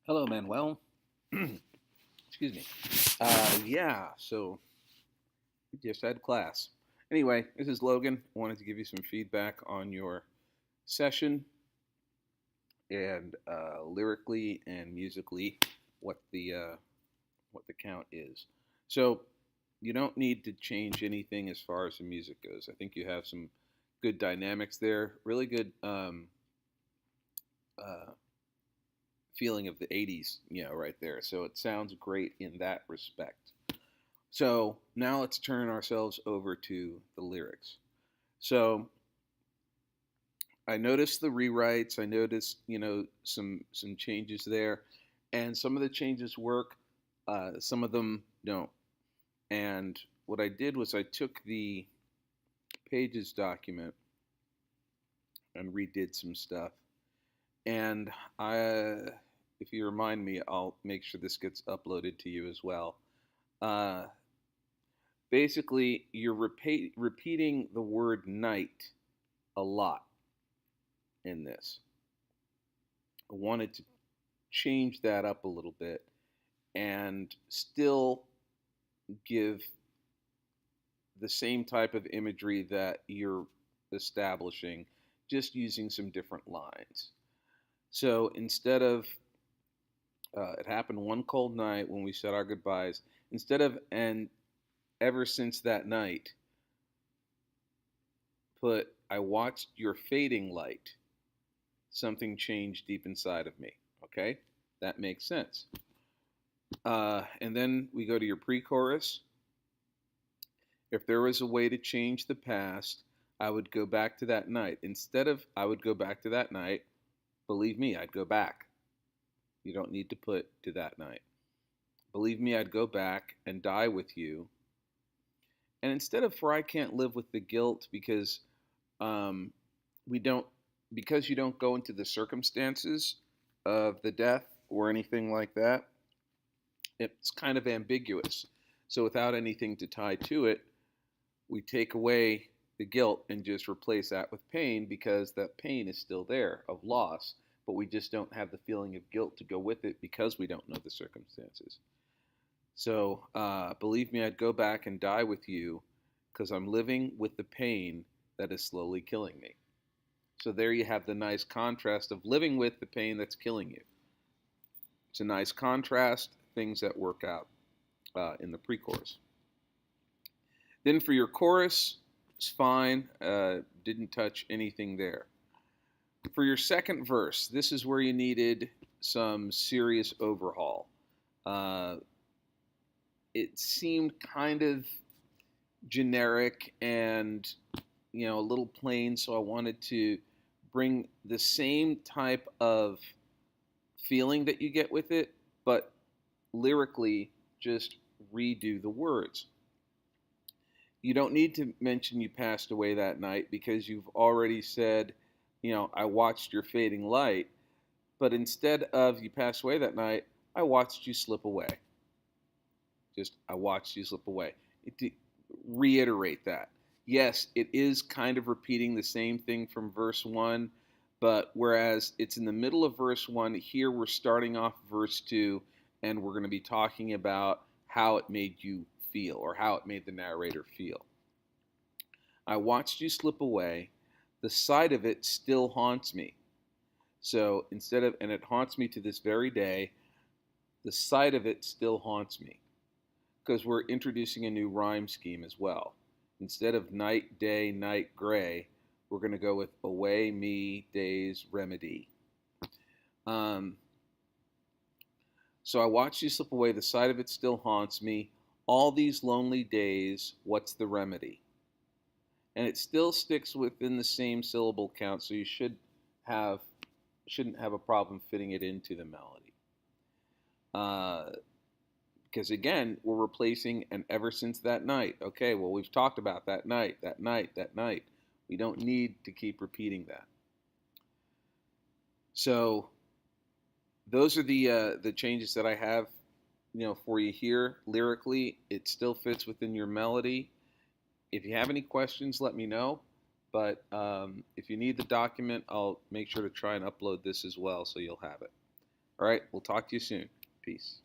Hello, Manuel. Excuse me. So we just had class. Anyway, this is Logan. I wanted to give you some feedback on your session and lyrically and musically what the count is. So you don't need to change anything as far as the music goes. I think you have some good dynamics there, really good uh, feeling of the '80s, right there. So it sounds great in that respect. So now let's turn ourselves over to the lyrics. So I noticed the rewrites. I noticed, some changes there, and some of the changes work. Some of them don't. And what I did was I took the Pages document and redid some stuff. And if you remind me, I'll make sure this gets uploaded to you as well. Uh, Basically, you're repeating the word night a lot in this. I wanted to change that up a little bit and still give the same type of imagery that you're establishing, just using some different lines. So instead of it happened one cold night when we said our goodbyes, instead of and ever since that night, put I watched your fading light. Something changed deep inside of me. Okay, that makes sense. And then we go to your pre-chorus. If there was a way to change the past, I would go back to that night. Instead of I would go back to that night, believe me, I'd go back. You don't need to put to that night. Believe me, I'd go back and die with you. And instead of for I can't live with the guilt because um, we don't, because you don't go into the circumstances of the death or anything like that, it's kind of ambiguous. So without anything to tie to it, we take away the guilt and just replace that with pain because that pain is still there of loss, but we just don't have the feeling of guilt to go with it because we don't know the circumstances. So believe me, I'd go back and die with you because I'm living with the pain that is slowly killing me. So there you have the nice contrast of living with the pain that's killing you. It's a nice contrast, things that work out in the pre-chorus. Then for your chorus, it's fine. Didn't touch anything there. For your second verse, this is where you needed some serious overhaul. Uh, it seemed kind of generic and a little plain, so I wanted to bring the same type of feeling that you get with it, but lyrically just redo the words. You don't need to mention you passed away that night because you've already said, I watched your fading light. But instead of you passed away that night, I watched you slip away. Just, I watched you slip away. Reiterate that. Yes, it is kind of repeating the same thing from verse 1, but whereas it's in the middle of verse 1, here we're starting off verse 2, and we're going to be talking about how it made you feel or how it made the narrator feel. I watched you slip away. The sight of it still haunts me. So instead of, and it haunts me to this very day, the sight of it still haunts me because we're introducing a new rhyme scheme as well. Instead of night, day, night, gray, we're going to go with away, me, days, remedy. Um, so I watched you slip away. The sight of it still haunts me. All these lonely days, what's the remedy? And it still sticks within the same syllable count, so you shouldn't have a problem fitting it into the melody. Because again, we're replacing and ever since that night. Okay, well, we've talked about that night, that night, that night. We don't need to keep repeating that. So those are the changes that I have, for you here lyrically. It still fits within your melody. If you have any questions, let me know. But if you need the document, I'll make sure to try and upload this as well so you'll have it. All right, we'll talk to you soon. Peace.